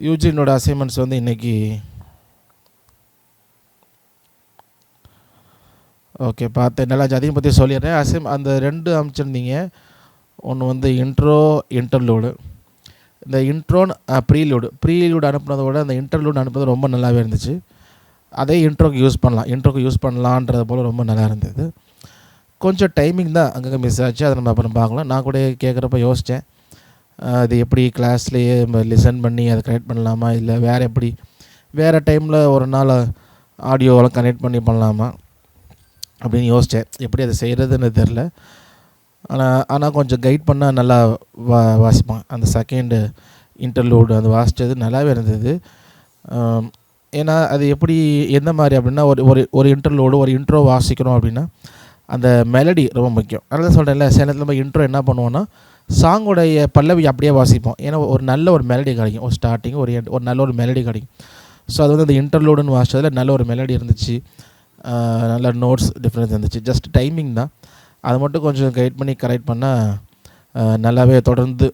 யூஜினோட assignments வந்து இன்றைக்கி okay பார்த்தேன். நல்லா அதையும் பற்றி சொல்லிடுறேன். அந்த 2 அமைச்சிருந்தீங்க. ஒன்று வந்து இன்ட்ரோ, இன்டர்லூடு. இந்த இன்ட்ரோன்னு ப்ரீலூடு அனுப்புனதை அந்த இன்டர்லூடு அனுப்புனது ரொம்ப நல்லாவே இருந்துச்சு. அதே இன்ட்ரோக்கு யூஸ் பண்ணலான்றது போல் ரொம்ப நல்லா இருந்தது. கொஞ்சம் டைமிங் தான் அங்கங்கே மிஸ் ஆச்சு. அதை நம்ம அப்புறம் பார்க்கலாம். நான் கூட கேட்குறப்ப யோசித்தேன், அது எப்படி கிளாஸ்லேயே லிசன் பண்ணி அதை கனெக்ட் பண்ணலாமா, இல்லை வேறு டைமில் ஒரு நாள் ஆடியோவெல்லாம் கனெக்ட் பண்ணி பண்ணலாமா அப்படின்னு யோசித்தேன். எப்படி அதை செய்கிறதுன்னு தெரில. ஆனால் கொஞ்சம் கைட் பண்ணால் நல்லா வாசிப்பான். அந்த செகண்டு இன்டர்லூடு அது வாசித்தது நல்லாவே இருந்தது. ஏன்னா அது எப்படி எந்த மாதிரி அப்படின்னா, ஒரு இன்டர்லூடு ஒரு இன்ட்ரோ வாசிக்கணும் அப்படின்னா அந்த மெலடி ரொம்ப முக்கியம். அதனால தான் சொல்கிறேன்ல, சில நேரத்தில் நம்ம இன்ட்ரோ என்ன பண்ணுவோன்னா சாங்கோடைய பல்லவி அப்படியே வாசிப்போம். ஏன்னா நல்ல ஒரு மெலடி கிடைக்கும். ஒரு ஸ்டார்டிங் ஒரு நல்ல ஒரு மெலடி கிடைக்கும். ஸோ அது வந்து அந்த இன்டர்லூடுன்னு வாசித்ததில் நல்ல ஒரு மெலடி இருந்துச்சு. நல்ல நோட்ஸ் டிஃப்ரென்ஸ் இருந்துச்சு. ஜஸ்ட் டைமிங் தான். அதை மட்டும் கொஞ்சம் கைட் பண்ணி கரெக்ட் பண்ணால் நல்லாவே தொடர்ந்து.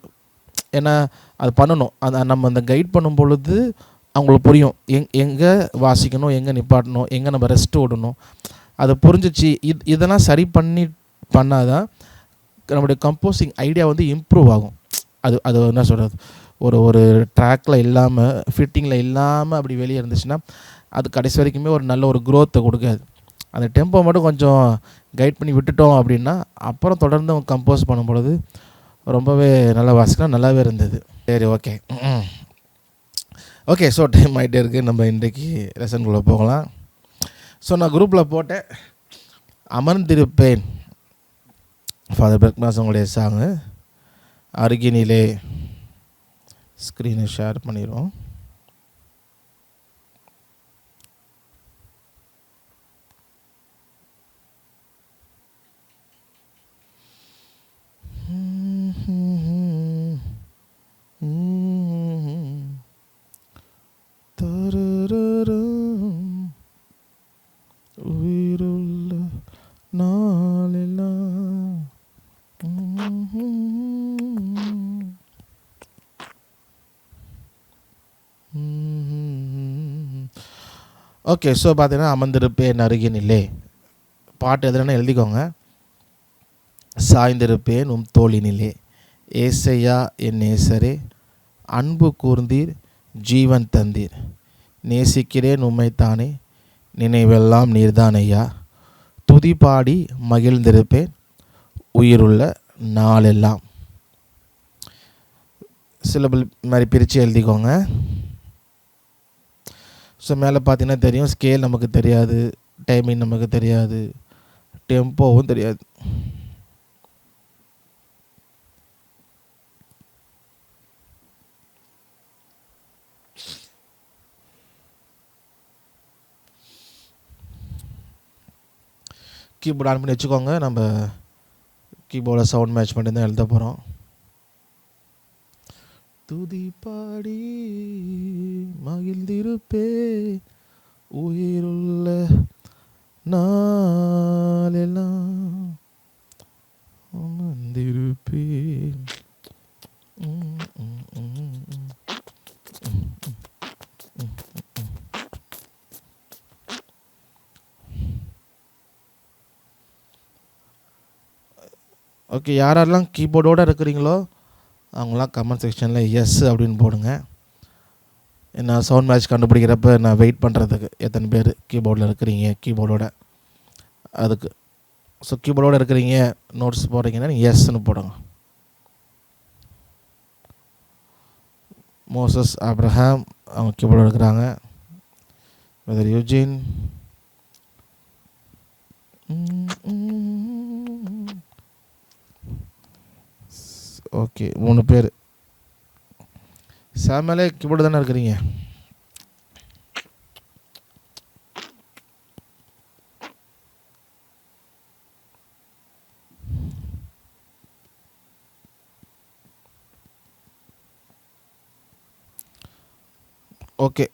ஏன்னா அது பண்ணணும். நம்ம அந்த கைட் பண்ணும் பொழுது அவங்களுக்கு புரியும் எங்கே வாசிக்கணும், எங்கே நிப்பாட்டணும், எங்கே நம்ம ரெஸ்ட் விடணும். அதை புரிஞ்சிச்சு. இதெல்லாம் சரி பண்ணால் தான் நம்மளுடைய கம்போசிங் ஐடியா வந்து இம்ப்ரூவ் ஆகும். அது என்ன சொல்கிறது, ஒரு ட்ராக்கில் இல்லாமல் ஃபிட்டிங்கில் இல்லாமல் அப்படி வெளியே இருந்துச்சுன்னா அது கடைசி வரைக்குமே ஒரு நல்ல ஒரு க்ரோத்தை கொடுக்காது. அந்த டெம்போ மட்டும் கொஞ்சம் கைட் பண்ணி விட்டுட்டோம் அப்படின்னா அப்புறம் தொடர்ந்து கம்போஸ் பண்ணும் பொழுது ரொம்பவே நல்லா வாசிக்கலாம். நல்லாவே இருந்தது. சரி, ஓகே. ஸோ டைம் ஆகிட்டே இருக்குது. நம்ம இன்றைக்கி லெசனுக்குள்ளே போகலாம். ஸோ நான் குரூப்பில் போட்டேன், அமர்ந்திருப்பேன். ஃபாதர் பிரக்மாஸ் உங்களுடைய சாங்கு அருகினிலே. ஸ்க்ரீனை ஷேர் பண்ணிடுவோம். உயிருள்ள நாளெல்லாம். ஓகே. ஸோ பார்த்தீங்கன்னா, அமர்ந்திருப்பேன் அருகினிலே. பாட்டு எதுனா எழுதிக்கோங்க. சாய்ந்திருப்பேன் உம் தோளினிலே, ஏசையா என் நேசரே, அன்பு கூர்ந்தீர் ஜீவன் தந்தீர், நேசிக்கிறேன் உம்மைத்தானே, நினைவெல்லாம் நீர்தான் ஐயா, துதி பாடி மகிழ்ந்திருப்பேன் உயிருள்ள நாளெல்லாம். சிலபிள் மாதிரி பிரித்து எழுதிக்கோங்க. ஸோ மேலே பார்த்தீங்கன்னா தெரியும், ஸ்கேல் நமக்கு தெரியாது, டைமிங் நமக்கு தெரியாது, டெம்போவும் தெரியாது. கீபோர்டு ஆன் பண்ணி வச்சுக்கோங்க. நம்ம கீபோர்டில் சவுண்ட் மேட்ச் பண்ணி தான் எழுத போகிறோம். துதி பாடி மகிழ்ந்திருப்பே உயிருள்ள நாளெல்லாம் அமர்ந்திருப்பே. ஓகே. யாரெல்லாம் கீபோர்டோடு இருக்கிறீங்களோ அவங்களாம் கமெண்ட் செக்ஷனில் எஸ் அப்படின்னு போடுங்க. நான் சவுண்ட் மேட்ச் கண்டுபிடிக்கிறப்ப நான் வெயிட் பண்ணுறதுக்கு எத்தனை பேர் கீபோர்டில் இருக்கிறீங்க கீபோர்டோட அதுக்கு. ஸோ கீபோர்டோடு இருக்கிறீங்க, நோட்ஸ் போடுறீங்கன்னா நீங்கள் எஸ்ன்னு போடுங்க. மோசஸ் ஆப்ரஹாம் அவங்க கீபோர்டு இருக்கிறாங்க. பிரதர் யூஜின், ஓகே 3 பேர். சாமலே கீபோர்டு தானே இருக்கிறீங்க? ஓகே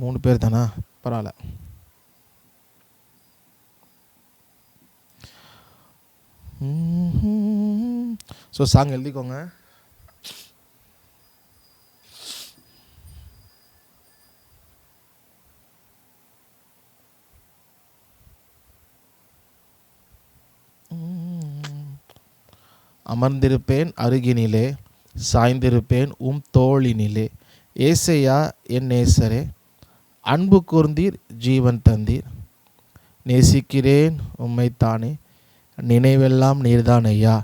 3 பேர் தானா, பரவாயில்ல. ஸோ சாங் எழுதிக்கோங்க. அமர்ந்திருப்பேன் அருகினிலே, சாய்ந்திருப்பேன் தோளினிலே. ஏசையா என் நேசரே, அன்பு கூர்ந்தீர் ஜீவன் தந்தீர். நேசிக்கிறேன் உம்மைத்தானே, நினைவெல்லாம் நீர்தான் ஐயா.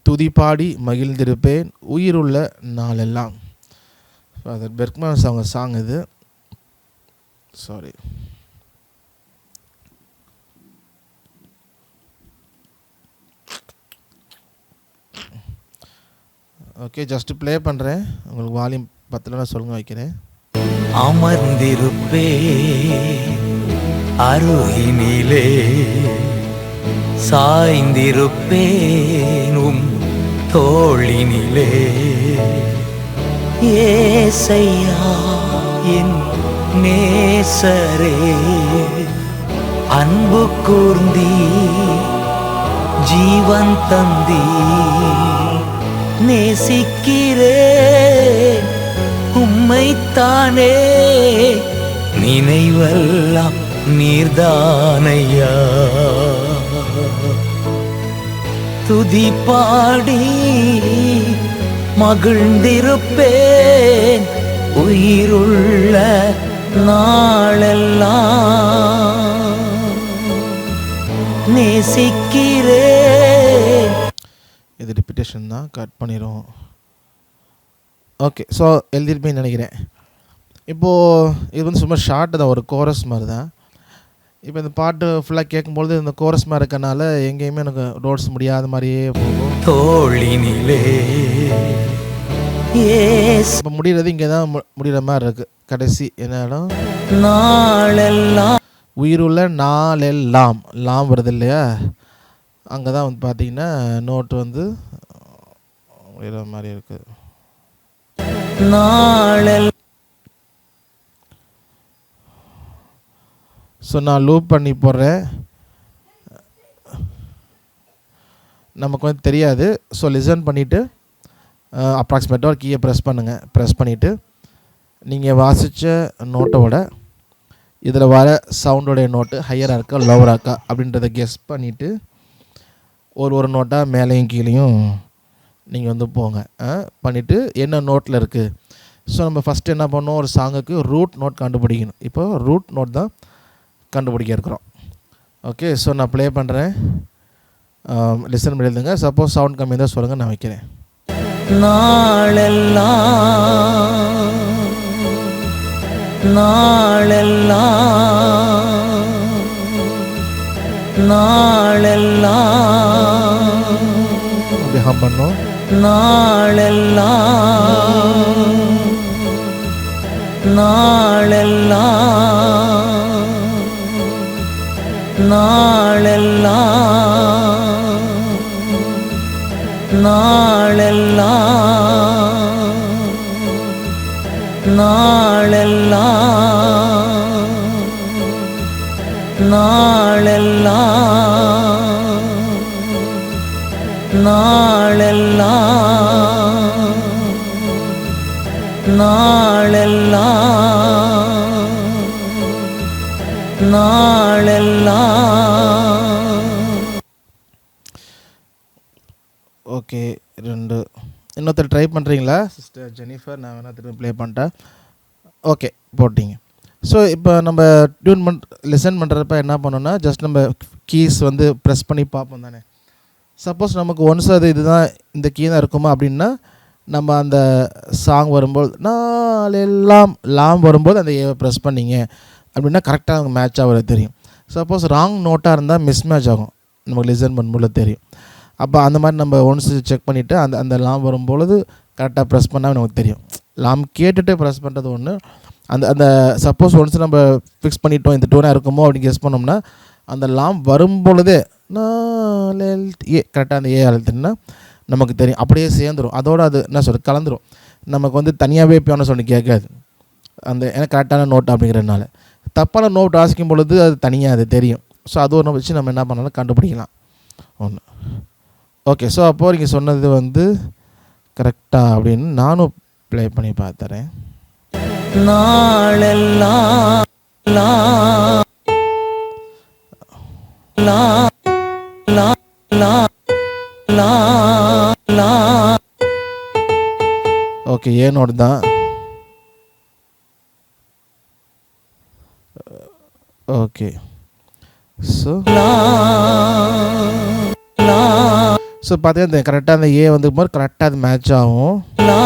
துதிப்பாடி மகிழ்ந்திருப்பேன் உயிருள்ள நாளெல்லாம். ஃபாதர் பெர்க்மேன் சாங் இது. சாரி. ஓகே, ஜஸ்ட் ப்ளே பண்ணுறேன். உங்களுக்கு வால்யூம் பத்தலன்னா சொல்லுங்க, வைக்கிறேன். அமர்ந்திருப்பே அருகினிலே, சாய்ந்திருப்பேனும் தோளினிலே. ஏசையா என் நேசரே, அன்பு கூர்ந்தீ ஜீவன் தந்தீ. நேசிக்கிறேன் உம்மைத்தானே, நினைவெல்லாம் நீர்தானையா. துதி பாடி மகிழ்ந்திருப்பேன் உயிருள்ள நாளெல்லாம். நேசிக்கிறேன். இது ரிப்பீட்டேஷன் தான், கட் பண்ணிடுவோம். ஓகே, ஸோ எழுதிருப்பேன்னு நினைக்கிறேன். இப்போது இது வந்து சும்மா ஷார்ட்டு தான், ஒரு கோரஸ் மாதிரி தான். இப்போ இந்த பாட்டு ஃபுல்லாக கேட்கும்பொழுது இந்த கோரஸ் மாதிரி இருக்கனால எங்கேயுமே எனக்கு ரோட்ஸ் முடியாத மாதிரியே போகும். தோளினிலே இப்போ முடிகிறது இங்கே தான் முடிகிற மாதிரி இருக்குது. கடைசி என்ன இடம்? நாளெல்லாம். உயிருள்ள நாளெல்லாம், லாம் வருது இல்லையா? அங்கே தான் வந்து பார்த்தீங்கன்னா நோட்டு வந்து முடிகிற மாதிரி இருக்குது. நாளெல்லாம். ஸோ நான் லூப் பண்ணி போடுறேன். நமக்கு வந்து தெரியாது. ஸோ லிசன் பண்ணிவிட்டு அப்ராக்சிமேட்டாக ஒரு கீயை ப்ரெஸ் பண்ணுங்கள். ப்ரெஸ் பண்ணிவிட்டு நீங்கள் வாசித்த நோட்டோட இதில் வர சவுண்டோடைய நோட்டு ஹையராக இருக்கா லோவராக இருக்கா அப்படின்றத கெஸ் பண்ணிவிட்டு ஒரு நோட்டாக மேலேயும் கீழேயும் நீங்கள் வந்து போங்க. பண்ணிவிட்டு என்ன நோட்டில் இருக்குது. ஸோ நம்ம ஃபஸ்ட்டு என்ன பண்ணோம், ஒரு சாங்குக்கு ரூட் நோட் கண்டுபிடிக்கணும். இப்போ ரூட் நோட் தான் கண்டுபிடிக்க இருக்கிறோம். ஓகே, ஸோ நான் ப்ளே பண்ணுறேன். லிசன் பண்ணி எழுதுங்க. சப்போஸ் சவுண்ட் கம்மி தான் சொல்லுங்கள், நான் வைக்கிறேன். நாளெல்லாம் நாளெல்லாம் நாளெல்லாம் அப்படி ஹம் பண்ணோம். நாளெல்லாம் நாளெல்லாம் நாளெல்லாம் நாளெல்லாம் நாளெல்லாம் நாளெல்லாம் நாளெல்லாம் நாளெல்லாம் நாளெல்லாம். ஓகே, இன்னொருத்தர் ட்ரை பண்ணுறீங்களா சிஸ்டர் ஜெனிஃபர்? நான் வேணால் திரும்ப ப்ளே பண்ணிட்டேன். ஓகே, போட்டிங்க. ஸோ இப்போ நம்ம லிசன் பண்ணுறப்ப என்ன பண்ணோன்னா, ஜஸ்ட் நம்ம கீஸ் வந்து ப்ரெஸ் பண்ணி பார்ப்போம் தானே. சப்போஸ் நமக்கு ஒன்ஸ் அது இதுதான் இந்த கீ தான் இருக்குமா அப்படின்னா, நம்ம அந்த சாங் வரும்போது நாளெல்லாம் லாம் வரும்போது அந்த ஏவை ப்ரெஸ் பண்ணிங்க அப்படின்னா கரெக்டாக அவங்க மேட்ச் ஆகிறது தெரியும். சப்போஸ் ராங் நோட்டாக இருந்தால் மிஸ் மேட்ச் ஆகும், நமக்கு லிசன் பண்ணும்போது தெரியும். அப்போ அந்த மாதிரி நம்ம ஒன்ஸ் செக் பண்ணிவிட்டு அந்த லாம் வரும்பொழுது கரெக்டாக ப்ரெஸ் பண்ணால் நமக்கு தெரியும். லாம் கேட்டுட்டு ப்ரெஸ் பண்ணுறது ஒன்று. அந்த சப்போஸ் ஒன்ஸ் நம்ம ஃபிக்ஸ் பண்ணிட்டோம் இந்த டோனாக இருக்குமோ அப்படின்னு கெஸ் பண்ணோம்னா, அந்த லாம் வரும்பொழுதே ஏ கரெக்டாக அந்த ஏ அழுத்தினா நமக்கு தெரியும். அப்படியே சேர்ந்துடும். அதோடு அது என்ன சொல்கிறது கலந்துரும். நமக்கு வந்து தனியாகவே பியானோ சொல்லி கேட்காது. ஏன்னா கரெக்டான நோட் அப்படிங்கிறதுனால. தப்பான நோட் வாசிக்கும் பொழுது அது தனியாக அது தெரியும். ஸோ அது ஒன்று வச்சு நம்ம என்ன பண்ணாலும் கண்டுபிடிக்கலாம் ஒன்று. ஓகே, ஸோ அப்போது நீங்கள் சொன்னது வந்து கரெக்டாக அப்படின்னு நானும் ப்ளே பண்ணி பார்த்துறேன். நாளெல்லாம் லா லா ஓகே, ஏ நோட் தான். ஓகே, ஸோ லா லா ஸோ பார்த்தீங்கன்னா கரெக்டாக அந்த ஏ வந்து போது கரெக்டாக அது மேட்ச் ஆகும். லா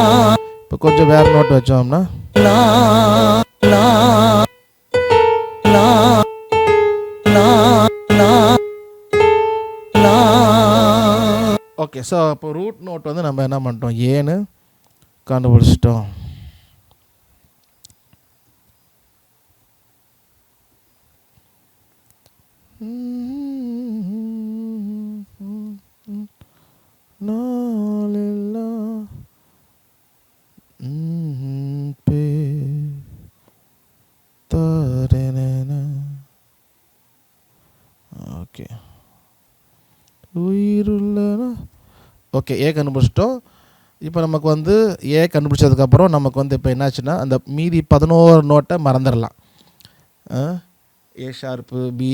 இப்போ கொஞ்சம் வேறு நோட் வச்சோம்னா லா லா லா லா லா லா. ஓகே, ஸோ அப்போ ரூட் நோட் வந்து நம்ம என்ன பண்ணிட்டோம், ஏன்னு கண்டுபிடிச்சிட்டோம். ஓகே, உயிருள்ளனா ஓகே, ஏ கண்டுபிடிச்சிட்டோம். இப்போ நமக்கு வந்து ஏ கண்டுபிடிச்சதுக்கப்புறம் நமக்கு வந்து இப்போ என்னாச்சுன்னா அந்த மீதி 11 நோட்டை மறந்துடலாம். A sharp, B,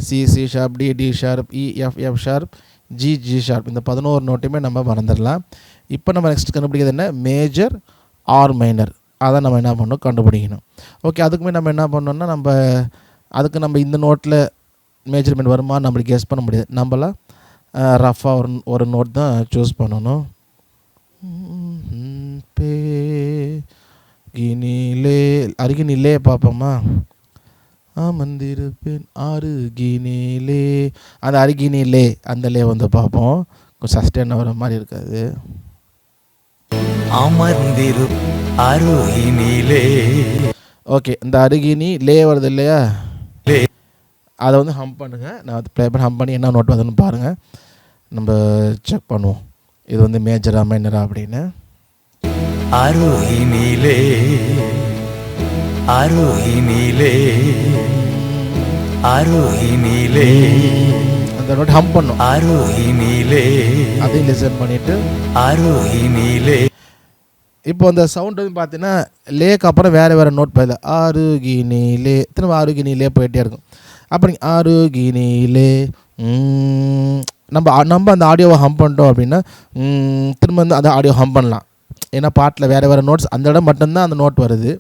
C sharp, D sharp, E F sharp, G sharp, இந்த 11 நோட்டையுமே நம்ம மறந்துடலாம். இப்போ நம்ம நெக்ஸ்ட் கண்டுபிடிக்கிறது என்ன, மேஜர் ஆர் மைனர், அதை நம்ம என்ன பண்ணணும், கண்டுபிடிக்கணும். ஓகே, அதுக்குமே நம்ம என்ன பண்ணோம்னா அதுக்கு நம்ம இந்த நோட்டில் மேஜர்மெண்ட் வருமா நம்மளுக்கு கெஸ் பண்ண முடியாது. நம்மளாம் ரஃபாக ஒரு நோட் தான் சூஸ் பண்ணணும். பே கினிலே அருகினிலே பார்ப்போமா, மந்திருப்பேன் அருகினிலே, அந்த அருகினிலே அந்த லே வந்து பார்ப்போம். கொஞ்சம் சஸ்டெயின் வர மாதிரி இருக்காது. அமர்ந்திரு அருகினிலே. ஓகே, இந்த அருகினி லே வருது இல்லையா, அதை வந்து ஹம் பண்ணுங்கள். நான் வந்து ப்ளே பண்ணி ஹம் பண்ணி என்ன நோட் வருதுன்னு பாருங்கள், நம்ம செக் பண்ணுவோம் இது வந்து மேஜரா மைனரா அப்படின்னு. அருகினிலே அருகினிலே அருகினிலே, அந்த நோட் ஹம் பண்ணும். அருகினிலே அதையும் லிசன் பண்ணிவிட்டு அருகினிலே. இப்போ அந்த சவுண்ட் வந்து பார்த்தீங்கன்னா லேக்கு அப்புறம் வேறு நோட் போயில, ஆருகினிலே, திரும்ப ஆருகினிலே போயிட்டே இருக்கும். அப்படி ஆருகினிலே நம்ம அந்த ஆடியோவை ஹம் பண்ணிட்டோம் அப்படின்னா திரும்ப வந்து அந்த ஆடியோ ஹம் பண்ணலாம். ஏன்னா பாட்டில் வேறு நோட்ஸ் அந்த இடம் மட்டும்தான் அந்த நோட் வருது.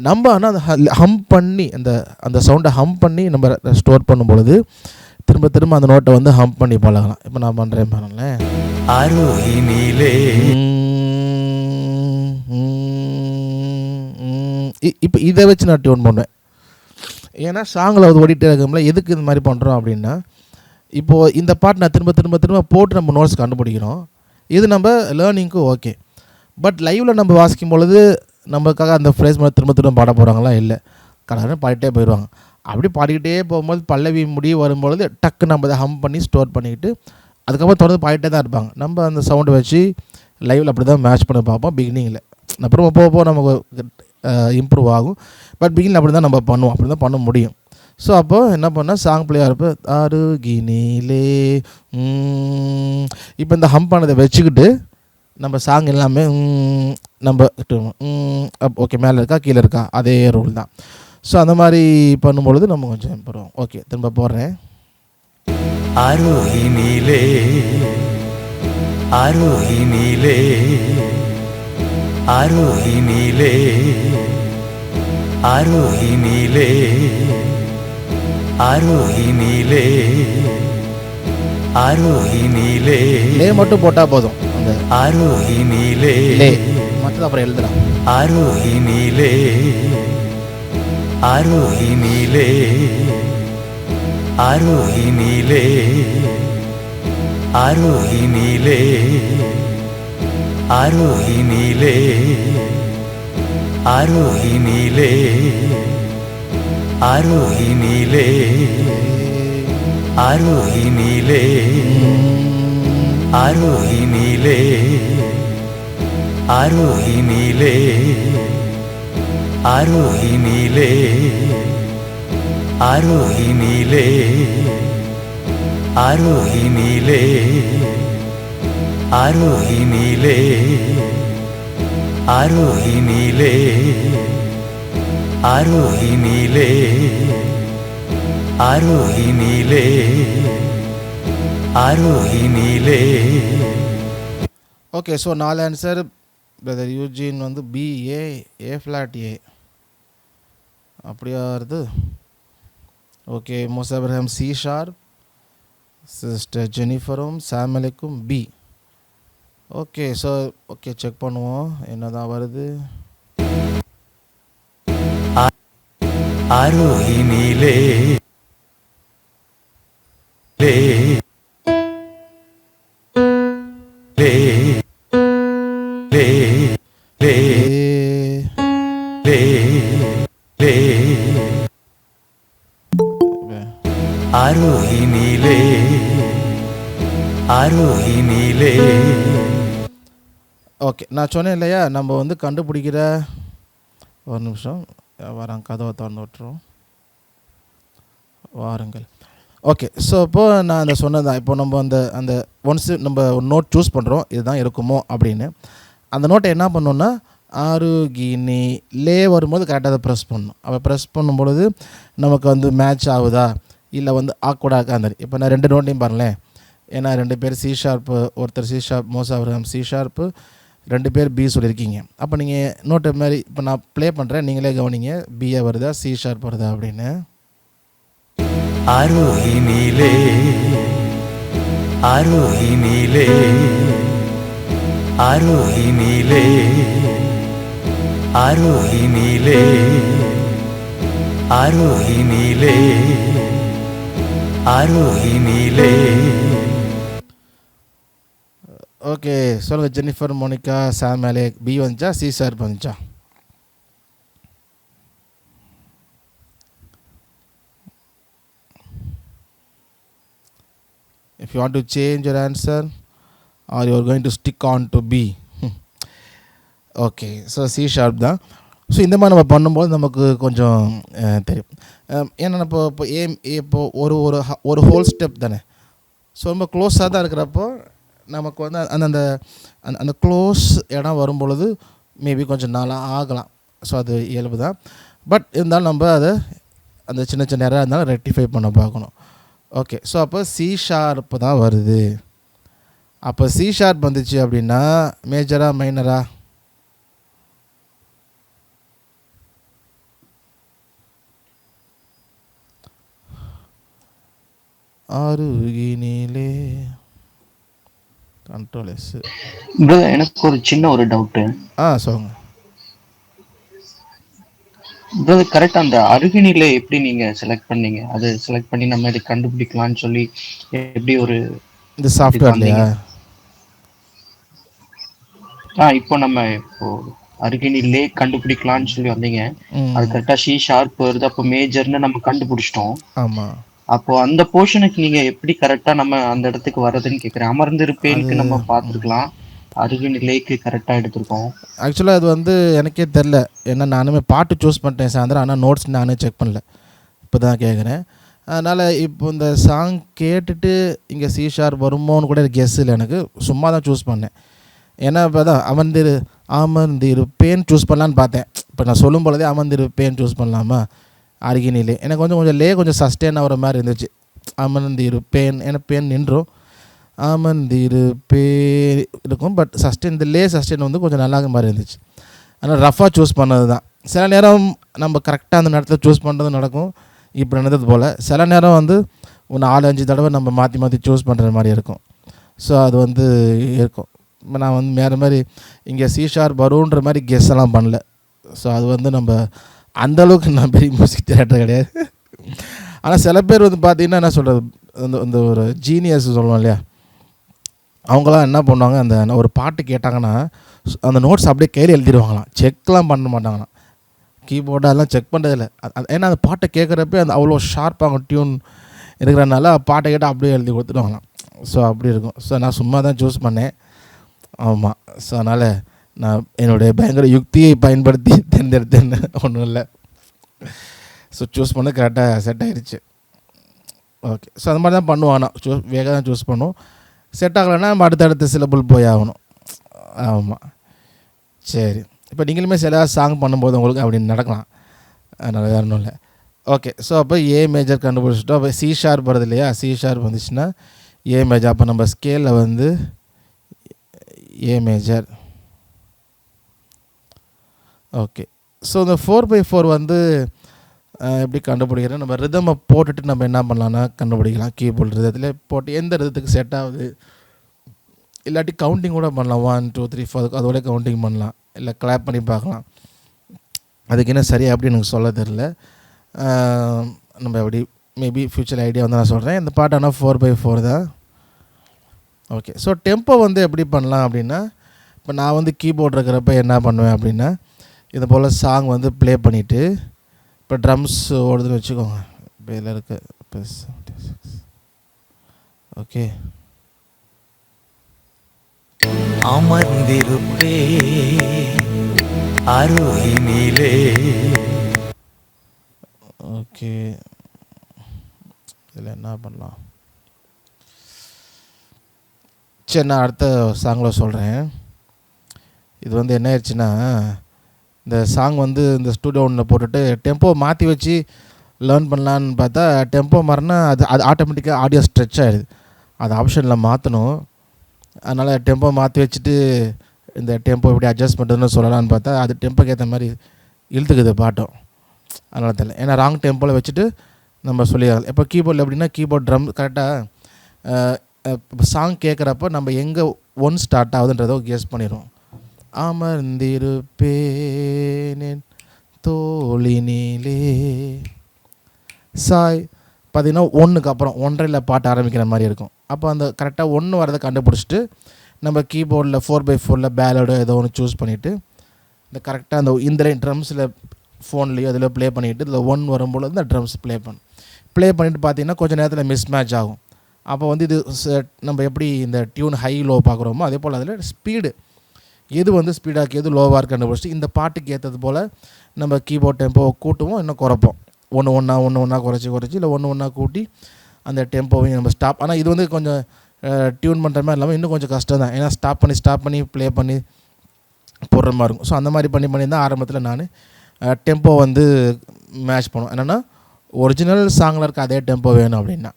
நம்ம ஆனால் அந்த ஹம் பண்ணி அந்த சவுண்டை ஹம் பண்ணி நம்ம ஸ்டோர் பண்ணும் பொழுது திரும்ப அந்த நோட்டை வந்து ஹம் பண்ணி பழகலாம். இப்போ நான் பண்ணுறேன் பாருங்களேன், அருகினிலே. இப்போ இதை வச்சு நான் டியூன் பண்ணுவேன். ஏன்னா சாங்கில் அது ஓடிட்டே இருக்கோம்ல, எதுக்கு இந்த மாதிரி பண்ணுறோம் அப்படின்னா, இப்போது இந்த பாட்டு நான் திரும்ப போட்டு நம்ம நோட்ஸ் கண்டுபிடிக்கிறோம். இது நம்ம லேர்னிங்க்கு ஓகே. பட் லைவில் நம்ம வாசிக்கும் பொழுது நமக்காக அந்த ஃப்ரேஸ் மாதிரி திரும்ப பாட போகிறாங்களா, இல்லை, கடற்கரை பாடிட்டே போயிடுவாங்க. அப்படி பாடிக்கிட்டே போகும்போது பல்லவி முடிவு வரும்பொழுது டக்கு நம்ம அதை ஹம் பண்ணி ஸ்டோர் பண்ணிக்கிட்டு அதுக்கப்புறம் தொடர்ந்து பாடிட்டே தான் இருப்பாங்க. நம்ம அந்த சவுண்டை வச்சு லைவில் அப்படி தான் மேட்ச் பண்ணி பார்ப்போம் பிகினிங்கில். அப்புறம் போக நமக்கு இம்ப்ரூவ் ஆகும். பட் பிகினில் அப்படி தான் நம்ம பண்ணுவோம், அப்படி தான் பண்ண முடியும். ஸோ அப்போது என்ன பண்ணால் சாங் பிளேயாக இருப்போ அருகினிலே. இப்போ இந்த ஹம் பண்ணதை வச்சுக்கிட்டு நம்ம சாங் எல்லாமே நம்ம ஓகே, மேலே இருக்கா கீழே இருக்கா அதே ரூல் தான். ஸோ அந்த மாதிரி பண்ணும்பொழுது நம்ம கொஞ்சம் இம்ப்ரூவ். ஓகே, திரும்ப போடுறேன். அருகினிலே அருகினிலே அருகினிலே அருகினிலே அருகினிலே அருகினிலே. லே மட்டும் போட்டால் போதும், அந்த அருகினிலே லே மற்றது அப்புறம் எழுதலாம். அருகினிலே அருகினிலே அருகினிலே அருகினிலே அருகினிலே அருகினிலே அருகினிலே அருகினிலே அருகினிலே அருகினிலே அருகினிலே அருகினிலே அருகினிலே அருகினிலே அருகினிலே அருகினிலே அருகினிலே அருகினிலே okay. So 4 answer. Brother Eugene வந்து பி, ஏ ஃப்ளாட் ஏ அப்படியா வருது. Okay. Mosa Abraham C sharp, sister ஜெனிஃபரும் சாமலுக்கும் B. Okay. So okay, check பண்ணுவோம் என்னதான் வருது. அருகினிலே லே லே லே லே லே லே அருகினிலே அருகினிலே. ஓகே. நான் சொன்னேன் இல்லையா, நம்ம வந்து கண்டுபிடிக்கிற ஒரு நிமிஷம் வராங்க, கதவை திறந்து விட்டுருவோம், வாருங்கள். ஓகே. ஸோ இப்போது நான் அந்த சொன்னதான், இப்போ நம்ம அந்த ஒன்ஸு நம்ம ஒரு நோட் சூஸ் பண்ணுறோம் இதுதான் இருக்குமோ அப்படின்னு. அந்த நோட்டை என்ன பண்ணோன்னா அருகினி லே வரும்போது கரெக்டாக அதை ப்ரெஸ் பண்ணணும். அப்போ ப்ரெஸ் பண்ணும்பொழுது நமக்கு வந்து மேட்ச் ஆகுதா இல்லை வந்து ஆக்வர்டாக இருக்கா அந்த. இப்போ நான் 2 நோட்டையும் பாருங்களேன். ஏன்னா 2 பேர் சி ஷார்ப்பு, ஒருத்தர் C sharp, Mosa Abraham C sharp, 2 பேர் பி சொல்லியிருக்கீங்க. அப்போ நீங்கள் நோட்டு மாதிரி இப்போ நான் ப்ளே பண்ணுறேன், நீங்களே கவனிங்க பிஏ வருதா சி ஷார்ப் வருதா அப்படின்னு. அருகினிலே அருகினிலே அருகினிலே அருகினிலே அருகினிலே அருகினிலே. ஓகே. சொல்லுங்கள் ஜெனிஃபர், மோனிகா, சாம், அலேக் பி வந்துச்சா சி ஷார்ப் வந்துச்சா? If you want to change your answer or you are going to stick on to B. Okay. So C sharp தான். ஸோ இந்த மாதிரி நம்ம பண்ணும்போது நமக்கு கொஞ்சம் தெரியும். ஏன்னா இப்போ இப்போ ஒரு ஹோல் ஸ்டெப் தானே. ஸோ ரொம்ப க்ளோஸாக தான் இருக்கிறப்போ நமக்கு வந்து அந்த அந்த க்ளோஸ் இடம் வரும்பொழுது மேபி கொஞ்சம் நாளாக ஆகலாம். ஸோ அது இயல்பு தான். பட் இருந்தாலும் நம்ம அதை அந்த சின்ன சின்ன நேரம் இருந்தாலும் ரெக்டிஃபை பண்ண பார்க்கணும். ஓகே. ஸோ அப்போ சி ஷார்ப்பு தான் வருது. அப்போ சி ஷார்ப் வந்துச்சு அப்படின்னா மேஜரா மைனரா? அருகினிலே கண்ட்ரோல் எஸ். எனக்கு ஒரு சின்ன ஒரு டவுட்டு. சொல்லுங்க பிரதர். கரெக்டா அந்த அருகினிலே எப்படி நீங்க செலக்ட் பண்ணீங்க? அது செலக்ட் பண்ணி நம்ம இதை கண்டுபிடிக்கலாம்னு சொல்லி எப்படி ஒரு இந்த சாஃப்ட்வேர்லையா? இப்போ அருகினிலே கண்டுபிடிக்கலாம்னு சொல்லி வந்தீங்க. அது கரெக்டா சி ஷார்ப் வருது. அப்போ மேஜர்னு நம்ம கண்டுபிடிச்சிட்டோம். ஆமாம். அப்போ அந்த போர்ஷனுக்கு நீங்க எப்படி கரெக்டா நம்ம அந்த இடத்துக்கு வர்றதுன்னு கேக்குறேன். அமர்ந்திருப்பேனுக்கு நம்ம பார்த்துருக்கலாம், அருகினிலேக்கு கரெக்டா எடுத்திருக்கோம். ஆக்சுவலாக அது வந்து எனக்கே தெரில. ஏன்னா நானுமே பாட்டு சூஸ் பண்ணிட்டேன் சாயந்தரம், ஆனால் நோட்ஸ் நானே செக் பண்ணல, இப்போ தான் கேட்குறேன். அதனால் இப்போ இந்த சாங் கேட்டுட்டு இங்கே சி ஷார்ப் வருமோன்னு கூட கெஸ் இல்லை எனக்கு. சும்மா தான் சூஸ் பண்ணேன். ஏன்னா இப்போ தான் அமர்ந்திருப்பேன் சூஸ் பண்ணலான்னு பார்த்தேன். இப்போ நான் சொல்லும் பொழுதே அமர்ந்திருப்பேன் சூஸ் பண்ணலாமா அருகினிலே. எனக்கு கொஞ்சம் லே கொஞ்சம் சஸ்டெயின் ஆகிற மாதிரி இருந்துச்சு. அமர்ந்திருப்பேன் ஏன்னா பேன் நின்றும் அமர்ந்திருப்பேன் இருக்கும். பட் சஸ்டெயின் இந்த லே சஸ்டெயின் வந்து கொஞ்சம் நல்லா மாதிரி இருந்துச்சு. ஆனால் ரஃபாக சூஸ் பண்ணது தான். சில நேரம் நம்ம கரெக்டாக அந்த நேரத்தில் சூஸ் பண்ணுறது நடக்கும். இப்போ நடந்தது போல் சில நேரம் வந்து 4-5 தடவை நம்ம மாற்றி மாற்றி சூஸ் பண்ணுற மாதிரி இருக்கும். ஸோ அது வந்து இருக்கும். இப்போ நான் வந்து வேறு மாதிரி இங்கே சி ஷார்ப் வருன்ற மாதிரி கெஸ் எல்லாம் பண்ணல. ஸோ அது வந்து நம்ம அந்தளவுக்கு நான் பெரிய மியூசிக் டேரக்டர் கிடையாது. ஆனால் சில பேர் வந்து பார்த்திங்கன்னா என்ன சொல்கிறது, அந்த ஒரு ஜீனியஸ் சொல்லுவோம் இல்லையா, அவங்களாம் என்ன பண்ணுவாங்க, அந்த ஒரு பாட்டு கேட்டாங்கன்னா அந்த நோட்ஸ் அப்படியே கையில் எழுதிடுவாங்களாம். செக்லாம் பண்ண மாட்டாங்களாம். கீபோர்டெல்லாம் செக் பண்ணுறதில்ல. ஏன்னா அந்த பாட்டை கேட்குறப்ப அந்த அவ்வளோ ஷார்ப்பாக டியூன் இருக்கிறனால பாட்டை கேட்டால் அப்படியே எழுதி கொடுத்துடுவாங்களாம். ஸோ அப்படி இருக்கும். ஸோ நான் சும்மா தான் சூஸ் பண்ணேன். ஆமாம். ஸோ அதனால் நான் என்னுடைய பயங்கர யுக்தியை பயன்படுத்தி தேர்ந்தெடுத்தேன்னு ஒன்றும் இல்லை. ஸோ சூஸ் பண்ண கரெக்டாக செட் ஆகிடுச்சு. ஓகே. ஸோ அந்த மாதிரி தான் பண்ணுவான். நான் வேக தான் சூஸ் பண்ணுவோம். செட் ஆகலைன்னா நம்ம அடுத்தடுத்த சிலபிள் போய் ஆகணும். ஆமாம். சரி. இப்போ நீங்களுமே சில சாங் பண்ணும்போது உங்களுக்கு அப்படி நடக்கலாம். அதனால் வேறு ஒன்றும் இல்லை. ஓகே. ஸோ அப்போ ஏ மேஜர் கண்டுபிடிச்சிட்டோம். அப்போ சி ஷார்ப் வருது இல்லையா, சி ஷார்ப் வந்துச்சுன்னா ஏ மேஜர். அப்போ நம்ம ஸ்கேலில் வந்து ஏ மேஜர். ஓகே. ஸோ இந்த 4/4 வந்து எப்படி கண்டுபிடிக்கிறோம், நம்ம ரிதமை போட்டுட்டு நம்ம என்ன பண்ணலான்னா கண்டுபிடிக்கலாம். கீபோர்டு ரிதத்தில் போட்டு எந்த ரிதத்துக்கு செட் ஆகுது, இல்லாட்டி கவுண்டிங் கூட பண்ணலாம். 1 2 3 4 அதோட கவுண்டிங் பண்ணலாம், இல்லை கிளாப் பண்ணி பார்க்கலாம். அதுக்கு என்ன சரியாக அப்படி எனக்கு சொல்ல தெரில. நம்ம எப்படி மேபி ஃப்யூச்சர் ஐடியா வந்து நான் சொல்கிறேன். இந்த பாட்டு ஆனால் 4/4 தான். ஓகே. ஸோ டெம்போ வந்து எப்படி பண்ணலாம் அப்படின்னா, இப்போ நான் வந்து கீபோர்டு இருக்கிறப்ப என்ன பண்ணுவேன் அப்படின்னா, இது போல் சாங் வந்து ப்ளே பண்ணிவிட்டு, இப்போ ட்ரம்ஸ் ஓடுதுன்னு வச்சுக்கோங்க. இப்போ இதில் இருக்க ஓகே. அமர்ந்திருப்பே அருகினிலே. ஓகே. இதில் என்ன பண்ணலாம், சரி நான் அடுத்த சாங்கில் சொல்கிறேன். இது வந்து என்ன ஆயிடுச்சுன்னா, இந்த சாங் வந்து இந்த ஸ்டூடியோ ஒன்றில் போட்டுட்டு டெம்போ மாற்றி வச்சு லேர்ன் பண்ணலான்னு பார்த்தா, டெம்போ மாறினா அது ஆட்டோமேட்டிக்காக ஆடியோ ஸ்ட்ரெச் ஆகிடுது. அது ஆப்ஷனில் மாற்றணும். அதனால் டெம்போ மாற்றி வச்சுட்டு இந்த டெம்போ எப்படி அட்ஜஸ்ட் பண்ணுறதுன்னு சொல்லலான்னு பார்த்தா, அது டெம்போக்கு ஏற்ற மாதிரி இழுத்துக்குது பாட்டும். அதனால தெரியல, ஏன்னா ராங் டெம்போவில் வச்சுட்டு நம்ம சொல்லிடலாம். இப்போ கீபோர்டில் எப்படின்னா, கீபோர்ட் ட்ரம் கரெக்டாக சாங் கேட்குறப்ப நம்ம எங்கே 1 ஸ்டார்ட் ஆகுதுன்றதை கெஸ் பண்ணிடுவோம். அமர்ந்திருப்பேன் தோளினிலே சாய் பார்த்திங்கன்னா 1க்கு அப்புறம் 1.5 பாட்டு ஆரம்பிக்கிற மாதிரி இருக்கும். அப்போ அந்த கரெக்டாக 1 வரதை கண்டுபிடிச்சிட்டு நம்ம கீபோர்டில் 4/4 பேலோடு ஏதோ ஒன்று சூஸ் பண்ணிவிட்டு இந்த கரெக்டாக அந்த இந்த ட்ரம்ஸில் ஃபோன்லேயோ அதில் ப்ளே பண்ணிவிட்டு இதில் 1 வரும்போது இந்த ட்ரம்ஸ் ப்ளே பண்ணிவிட்டு பார்த்திங்கன்னா கொஞ்சம் நேரத்தில் மிஸ் மேட்ச் ஆகும். அப்போ வந்து இது நம்ம எப்படி இந்த டியூன் ஹை லோ பார்க்குறோமோ அதே போல் அதில் ஸ்பீடு எது வந்து ஸ்பீடாக எது லோவாக இருக்குது கண்டுபிடிச்சிட்டு இந்த பாட்டுக்கு ஏற்றது போல் நம்ம கீபோர்ட் டெம்போ கூட்டுவோம், இன்னும் குறைப்போம். ஒன்று ஒன்றா குறைச்சி இல்லை ஒன்றா கூட்டி அந்த டெம்போவையும் நம்ம ஸ்டாப். ஆனால் இது வந்து கொஞ்சம் டியூன் பண்ணுற மாதிரி இல்லாமல் இன்னும் கொஞ்சம் கஷ்டம் தான். ஏன்னா ஸ்டாப் பண்ணி ப்ளே பண்ணி போடுற மாதிரி இருக்கும். ஸோ அந்த மாதிரி பண்ணி தான் ஆரம்பத்தில் நான் டெம்போ வந்து மேட்ச் பண்ணுவோம். என்னென்னா ஒரிஜினல் சாங்கில் இருக்க அதே டெம்போ வேணும் அப்படின்னா,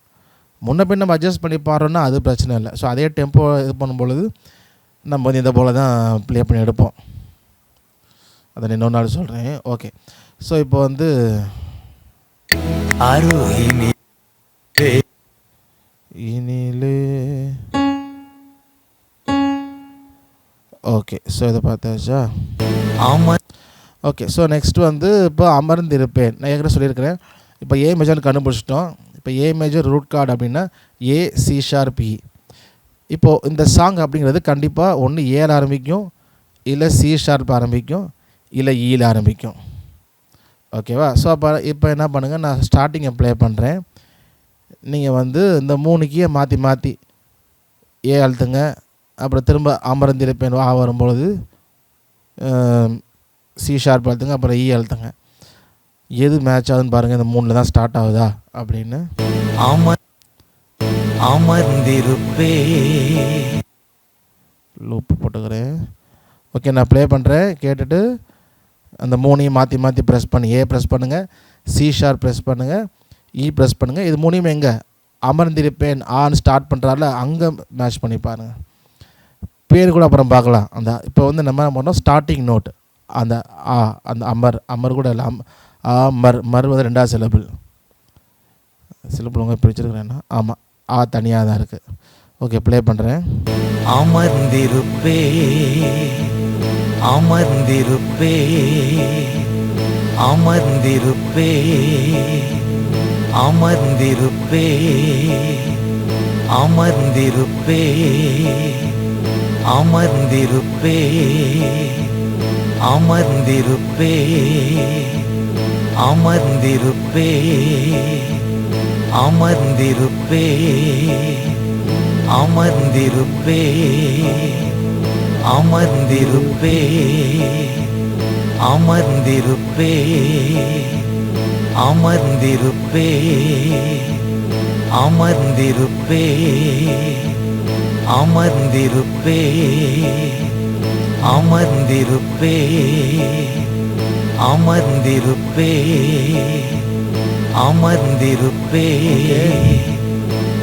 முன்ன பின் நம்ம அட்ஜஸ்ட் பண்ணி பாடுறோன்னா அது பிரச்சனை இல்லை. ஸோ அதே டெம்போ இது பண்ணும்பொழுது நம்ம வந்து இதை போல் தான் ப்ளே பண்ணி எடுப்போம். அதை இன்னொரு நாள் சொல்கிறேன். ஓகே. ஸோ இப்போ வந்து இனிலே ஓகே. ஸோ இதை பார்த்தாச்சா? ஓகே. ஸோ நெக்ஸ்ட் வந்து இப்போ அமர்ந்திருப்பேன். நான் ஏற்கனவே சொல்லியிருக்கிறேன். இப்போ ஏ மேஜர்னு கண்டுபிடிச்சிட்டோம். இப்போ ஏ மேஜர் ரூட் கார்டு அப்படின்னா ஏ சி ஷார்ப் இ. இப்போது இந்த சாங் அப்படிங்கிறது கண்டிப்பாக ஒன்று ஏல ஆரம்பிக்கும், இல்லை சி ஷார்ப் ஆரம்பிக்கும், இல்லை ஈல ஆரம்பிக்கும். ஓகேவா? ஸோ இப்போ என்ன பண்ணுங்கள், நான் ஸ்டார்டிங்கை ப்ளே பண்ணுறேன். நீங்கள் வந்து இந்த 3 கீயை மாற்றி ஏ அழுத்துங்க. அப்புறம் திரும்ப அமர்ந்திருப்பேன் ஆ வரும்பொழுது சி ஷார்ப் அழுத்துங்க, அப்புறம் இ அழுத்துங்க. எது மேட்ச் ஆகுதுன்னு பாருங்கள். இந்த 3ல் தான் ஸ்டார்ட் ஆகுதா அப்படின்னு. அமர்ந்திருப்பே லூப்பு போட்டுக்கிறேன். ஓகே, நான் ப்ளே பண்ணுறேன். கேட்டுட்டு அந்த 3ஐயும் மாற்றி ப்ரெஸ் பண்ணி ஏ ப்ரெஸ் பண்ணுங்கள், சி ஷார்ப் ப்ரெஸ் பண்ணுங்கள், இ ப்ரெஸ் பண்ணுங்கள். இது 3யும் எங்கே அமர்ந்திருப்பேன் ஆன்னு ஸ்டார்ட் பண்ணுறால அங்கே மேட்ச் பண்ணி பாருங்கள். பேர் கூட அப்புறம் பார்க்கலாம். அந்த இப்போ வந்து நம்ம என்ன பண்ணோம், ஸ்டார்டிங் நோட் அந்த அந்த அமர் கூட இல்லை, மர் வந்து 2வது சிலபிள் உங்க பிரிச்சிருக்கிறேன்னா ஆமாம், தனியாக தான் இருக்குது. ஓகே, ப்ளே பண்ணுறேன். அமர்ந்திருப்பே அமர்ந்திருப்பே அமர்ந்திருப்பே அமர்ந்திருப்பே அமர்ந்திருப்பே அமர்ந்திருப்பே அமர்ந்திருப்பே அமர்ந்திருப்பே அமர்ந்திருப்பே அமர்ந்திருப்பே அமர்ந்திருப்பே அமர்ந்திருப்பே அமர்ந்திருப்பே அமர்ந்திருப்பே அமர்ந்திருப்பே அமர்ந்திருப்பே அமர்ந்திருப்பே அமர்ந்திருப்பே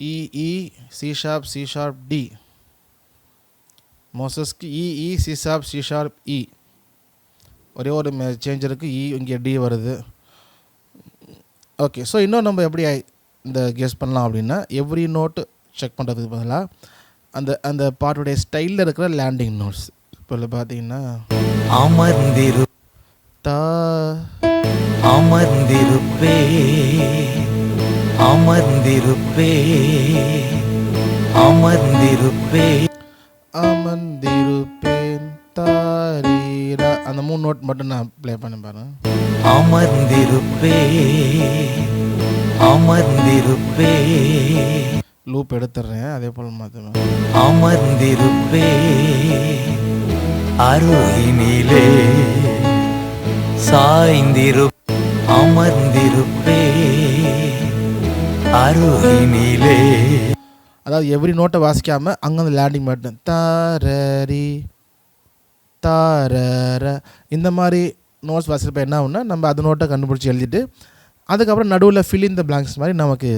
E E C sharp C sharp D. மோசஸ்க்கு E E C sharp C sharp E. ஒரே ஒரு சேஞ்ச் இருக்குது, இ இங்கே டி வருது. ஓகே, ஸோ இன்னும் நம்ம எப்படி இந்த கெஸ் பண்ணலாம் அப்படின்னா, எவ்ரி நோட்டு செக் பண்ணுறதுக்கு பதிலாக அந்த அந்த பாட்டுடைய ஸ்டைலில் இருக்கிற லேண்டிங் நோட்ஸ். இப்போ பார்த்தீங்கன்னா அமர்ந்திரு தா அமர்ந்திருப்பே அமர்ந்திருப்பே அமர்ந்திருப்பே அமர்ந்திருப்பேன் தாரீரா. அந்த 3 நோட் மட்டும் நான் ப்ளே பண்ண பாருங்க. அமர்ந்திருப்பே அமர்ந்திருப்பே லூப் எடுத்துடுறேன், அதே போல் மாற்றுவேன். அமர்ந்திருப்பே அருகினிலே சாய்ந்திரு அமர்ந்திருப்பே அருகினிலே. அதாவது எவ்ரி நோட்டை வாசிக்காமல் அங்கே அந்த லேண்டிங் மட்டும் தாரரி தாரர இந்த மாதிரி நோட்ஸ் வாசிக்கிறப்ப என்ன ஆகும்னா, நம்ம அந்த நோட்டை கண்டுபிடிச்சி எழுதிட்டு அதுக்கப்புறம் நடுவில் ஃபில் இன் த பிளாங்க்ஸ் மாதிரி நமக்கு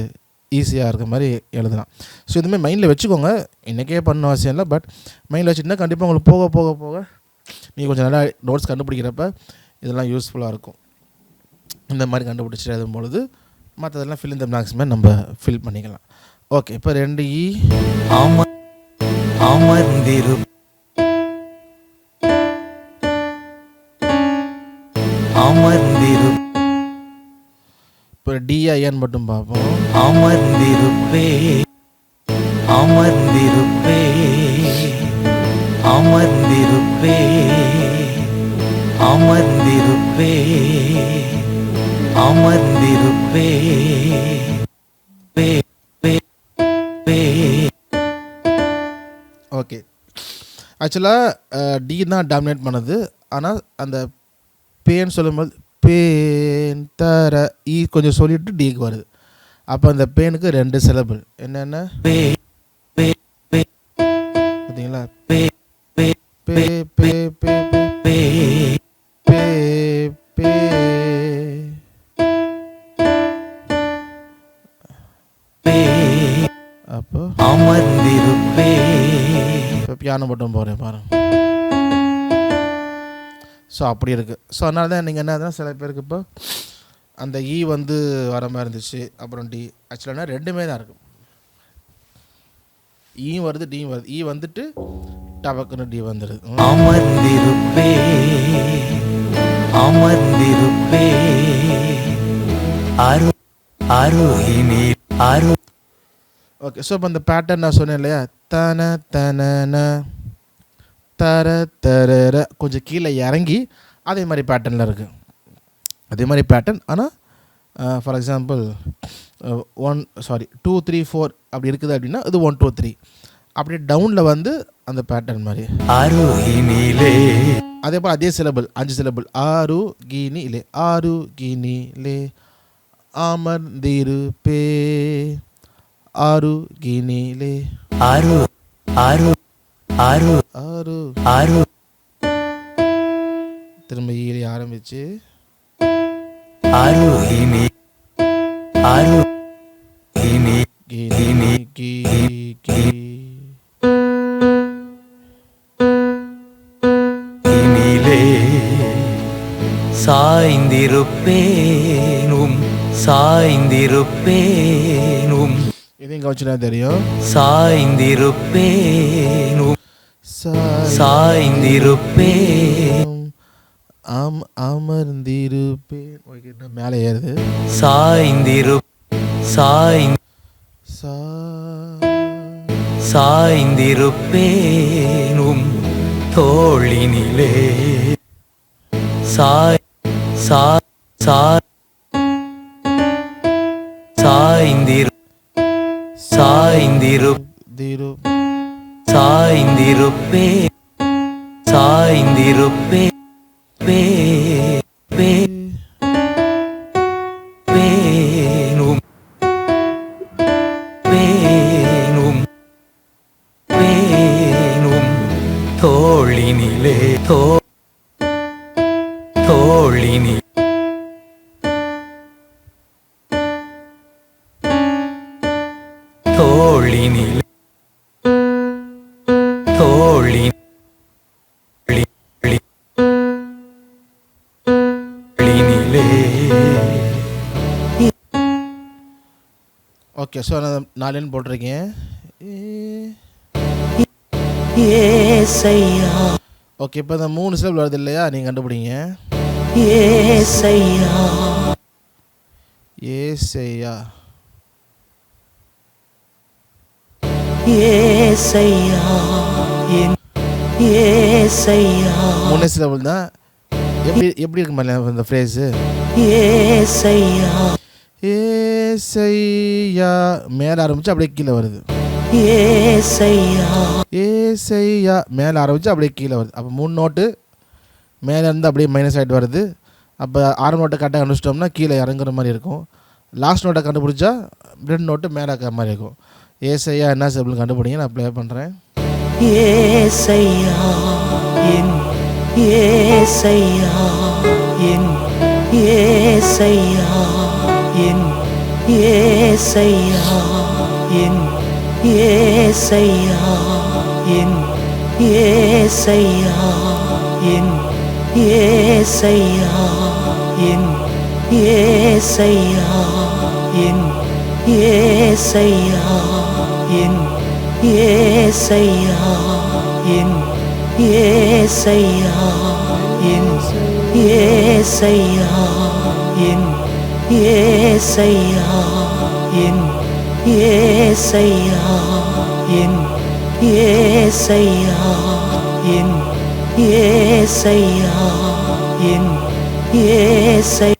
ஈஸியாக இருக்க மாதிரி எழுதலாம். ஸோ இதுமாதிரி மைண்டில் வச்சுக்கோங்க. இன்றைக்கே பண்ண அவசியம் இல்லை, பட் மைண்டில் வச்சுட்டுனா கண்டிப்பாக உங்களுக்கு போக போக போக நீங்கள் கொஞ்சம் நல்லா நோட்ஸ் கண்டுபிடிக்கிறப்ப இதெல்லாம் யூஸ்ஃபுல்லாக இருக்கும். இந்த மாதிரி கண்டுபிடிச்சிட்டு எழுதும் பொழுது மற்றதெல்லாம் ஃபில் இன் த பிளாங்க்ஸ் மாதிரி நம்ம ஃபில் பண்ணிக்கலாம். ஓகே, இப்போ 2 இ அமர்ந்திரு அமர்ந்திரு இப்போ டிஐஎன் மட்டும் பார்ப்போம். அமர்ந்திருப்பே அமர்ந்திருப்பே அமர்ந்திருப்பே அமர்ந்திருப்பே அமர்ந்திருப்பே பே பே பே. ஓகே, ஆக்சுவலாக டி தான் டாமினேட் பண்ணுது. ஆனால் அந்த பேன்னு சொல்லும்போது பேன் தர ஈ கொஞ்சம் சொல்லிட்டு டிக்கு வருது. அப்போ அந்த பேனுக்கு 2 சிலபிள் என்னென்ன பார்த்தீங்களா? பே பே பே பே பே பே பே பே. அப்போ அமர்ந்திருப்பே. இப்போ பியானோ மட்டும் போகிறேன் பாருங்க. ஸோ அப்படி இருக்குது. ஸோ அதனால தான் நீங்கள் என்ன சில பேருக்கு இப்போ அந்த இ வந்து வர மாதிரி இருந்துச்சு, அப்புறம் டி. ஆக்சுவலாக ரெண்டுமே தான் இருக்குது. ஈயும் வருது, டியும் வருது. இ வந்துட்டு டபக்குன்னு டி வந்துடுது. அமர்ந்திருப்பே அமர்ந்திருப்பே அரு அருகினி அரு. ஓகே, ஸோ இப்போ அந்த பேட்டர்ன் நான் சொன்னேன் இல்லையா, தன தன தர தர கொஞ்சம் கீழே இறங்கி அதே மாதிரி பேட்டர்னில் இருக்குது. அதே மாதிரி பேட்டர்ன். ஆனால் ஃபார் எக்ஸாம்பிள் 2 3 4 அப்படி இருக்குது அப்படின்னா இது 1 2 3 அப்படியே டவுனில் வந்து அந்த பேட்டர்ன் மாதிரி. அருகினிலே அதே போல் அதே சிலபிள் 5 சிலபிள். ஆரு கீனி இல்லை ஆரு கீனி லே அமர்ந்திருப்பே ஆரு கீனி லே அரு அரு அரு ஆரு. அரு திரும்ப ஈழி ஆரம்பிச்சு அருகினி அருகினி கீனி கீ கீ. இனிலே சாய்ந்திருப்பேனும் சாய்ந்திருப்பேனும் இதையும் கவனிச்சுனா தெரியும். சாய்ந்திருப்பேனும் சாய்ந்திருப்பேன் அமர்ந்திருப்பேன். ஓகே, மேலே ஏறுது. சாய்ந்திரு சாய் சாய்ந்திருப்பேனும் தோளினிலே சாய் சாய் சாய் சாய்ந்திரு சாய்ந்திரு திரு சாய்ந்திருப்பே சாய்ந்திருப்பே பே பே பேனும் பேனும் பேனும் தோளினிலே தோளினி தோ தோளினிலே தோளினிலே ஓகே, ஸோ நான் 4 லைன் போட்டிருக்கேன். ஏசையா ஓகே, இப்போ இந்த 3 சிலபிள் வருது இல்லையா, நீங்கள் கண்டுபிடிங்க. ஏசையா ஏசையா ஏசையா என் ஏசையா 3 சிலபிள் தான். எப்படி இருக்கு மாதிரி இந்த ஃப்ரேஸு? ஏசையா ஏசையா மேலே ஆரம்பிச்சு அப்படியே கீழே வருது. ஏசையா ஏசையா மேலே ஆரம்பிச்சு அப்படியே கீழே வருது. அப்போ 3 நோட்டு மேலே இருந்து அப்படியே மைனஸ் ஆகிட்டு வருது. அப்போ 6 நோட்டை கரெக்டாக கண்டுபிடிச்சிட்டோம்னா கீழே இறங்குற மாதிரி இருக்கும். லாஸ்ட் நோட்டை கண்டுபிடிச்சா 2 நோட்டு மேலே இருக்கிற மாதிரி இருக்கும். ஏசையா என்ன சிலபிள் கண்டுபிடிங்க, நான் ப்ளே பண்ணுறேன். ஏசையா என் ஏசையா என் ஏசையா என் ஏசையா என் ஏசையா என் ஏசையா என் ஏசையா என் ஏசையா என் ஏசையா என் ஏசையா என் ஏசையா என் ஏசையா என் ஏசையா என் ஏசையா என் ஏசையா என் ஏசையா என் ஏசை.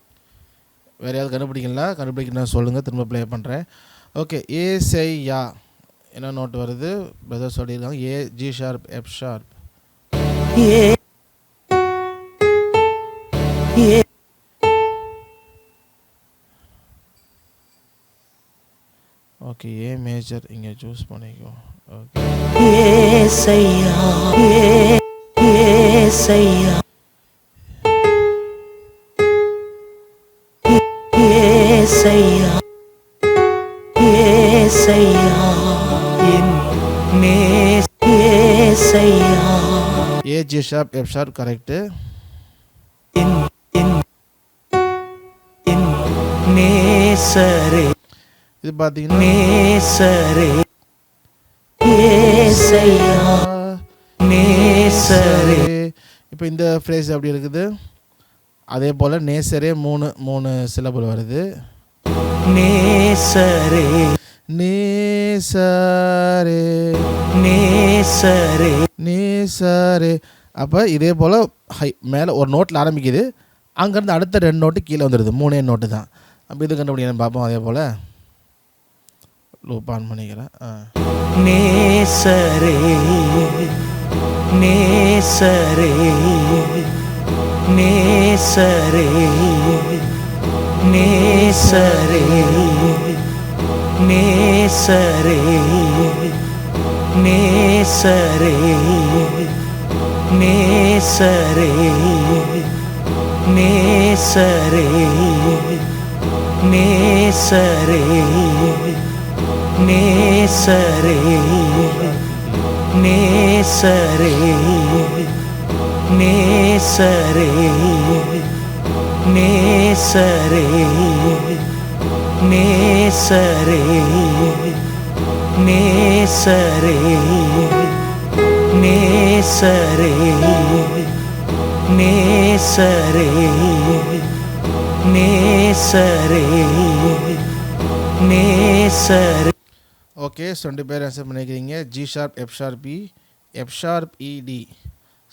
வேறு யாவது கண்டுபிடிக்கணும் சொல்லுங்கள், திரும்ப ப்ளே பண்ணுறேன். ஓகே, ஏசையா என்ன நோட்டு வருது பிரதர் சொல்லியிருக்காங்க? A, G sharp, F sharp. Okay, A major இங்கே சூஸ் பண்ணிக்கோ. ஓகே, ஏசையா ஏசையா ஏசையா ஏசையா என் Yesaiya A, G sharp, F sharp correct. என் என் என் நேசரே இது பார்த்தீங்கன்னா நேசரே ஏசையா நேசரே. இப்போ இந்த ஃப்ரேஸ் அப்படி இருக்குது. அதே போல் நேசரே 3 சிலபிள் வருது. நேசரே நேசரே நேசரே நேசரே. அப்போ இதே போல் மேலே ஒரு நோட்டில் ஆரம்பிக்குது, அங்கேருந்து அடுத்த 2 நோட்டு கீழே வந்துடுது. 3 நோட்டு தான். அப்போ இது கண்டுபிடிக்கணும் பார்ப்போம். அதே போல் லூப் ஆன் பண்ணிக்கிறேன். நேசரே நேசரே நேசரே நேசரே நேசரே நேசரே நேசரே நேசரே நேசரே நேசரே நேசரே நேசரே நேசரே நேசரே நேசரே நேசரே நேசரே நேசரே நேசரே. ஓகே, ஸோ 2 பேர் ஆன்சர் பண்ணிக்கிறீங்க. G sharp, F sharp, E, F sharp, இ, டி.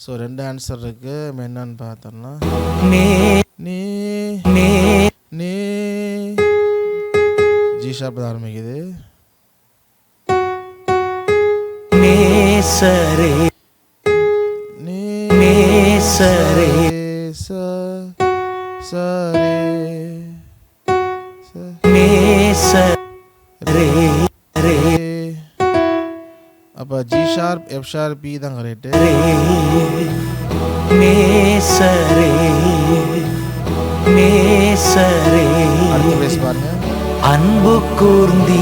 ஸோ 2 ஆன்சர் இருக்குது. என்னன்னு பார்த்தோம்னா நே நீ நே நீ ஜி ஷார்ப் தான் ஆரம்பிக்குது. நேசரே நீ நேசரே சரே நேசரே ரே அப்போ G sharp, F sharp, B தான் கரெக்டு. நேசரே நேசரே அடுத்த பேஸ் பாருங்க. அன்பு கூர்ந்தி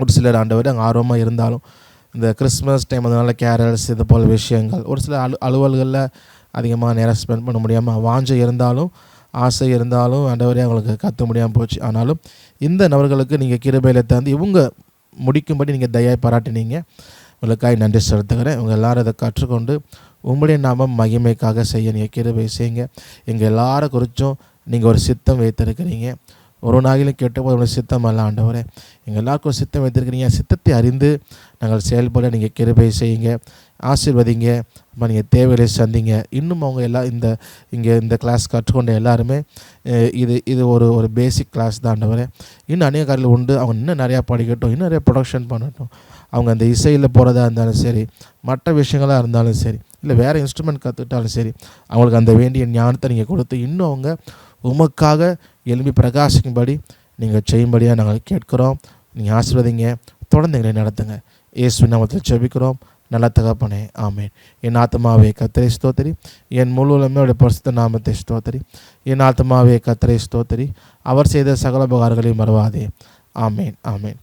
ஒரு சிலர் ஆண்டவரே அங்கே ஆர்வமாக இருந்தாலும் இந்த கிறிஸ்மஸ் டைம் அதனால கேரல்ஸ் இது போல் விஷயங்கள் ஒரு சில அலுவல்களில் அதிகமாக நேரம் ஸ்பெண்ட் பண்ண முடியாமல் வாஞ்சை இருந்தாலும் ஆசை இருந்தாலும் ஆண்டவரே அவங்களுக்கு கற்று முடியாமல் போச்சு. ஆனாலும் இந்த நபர்களுக்கு நீங்கள் கிருபையில் தந்து இவங்க முடிக்கும்படி நீங்கள் தயாய் பாராட்டினீங்க. உங்களுக்காக நன்றி செலுத்துகிறேன். இவங்க எல்லாரும் இதை கற்றுக்கொண்டு உங்களுடைய நாமம் மகிமைக்காக செய்ய நீங்கள் கிருபை செய்யுங்க. எங்கள் எல்லாரும் குறித்தும் நீங்கள் ஒரு சித்தம் வைத்திருக்கிறீங்க. ஒரு நாளிலும் கேட்டபோது உங்களுடைய சித்தம் அல்ல ஆண்டவரே, எங்கள் எல்லாருக்கும் சித்தம் வைத்திருக்கிறீங்க. சித்தத்தை அறிந்து நாங்கள் செயல்பட நீங்கள் கிருபை செய்யுங்க, ஆசீர்வதிங்க. அம்மா நீங்கள் தேவையை சந்திங்க. இன்னும் அவங்க எல்லாம் இந்த கிளாஸ் கற்றுக்கொண்ட எல்லாருமே இது ஒரு பேசிக் கிளாஸ் தான் ஆண்டவரே. இன்னும் அநேக காரியங்கள் உண்டு. அவங்க இன்னும் நிறையா படிக்கட்டும், இன்னும் நிறையா ப்ரொடக்ஷன் பண்ணட்டும். அவங்க அந்த இசையில் போகிறதா இருந்தாலும் சரி, மற்ற விஷயங்களாக இருந்தாலும் சரி, இல்லை வேறு இன்ஸ்ட்ருமெண்ட் கற்றுக்கிட்டாலும் சரி, அவங்களுக்கு அந்த வேண்டிய ஞானத்தை நீங்கள் கொடுத்து இன்னும் அவங்க உமக்காக எழும்பி பிரகாசிக்கும்படி நீங்கள் செய்யும்படியாக நாங்கள் கேட்குறோம். நீங்கள் ஆசீர்வதிங்க, தொடர்ந்து எங்களை நடத்துங்க. இயேசுவின் நாமத்தில் ஜெபிக்கிறோம் நல்ல தகப்பனே, ஆமேன். என் ஆத்மாவே கர்த்தரை ஸ்தோத்திரி, என் முழு உலகமே பரிசுத்த நாமத்தை ஸ்தோத்திரி. என் ஆத்மாவே கர்த்தரை ஸ்தோத்திரி, அவர் செய்த சகல உபகாரங்களையும் மறவாதே. ஆமேன், ஆமேன்.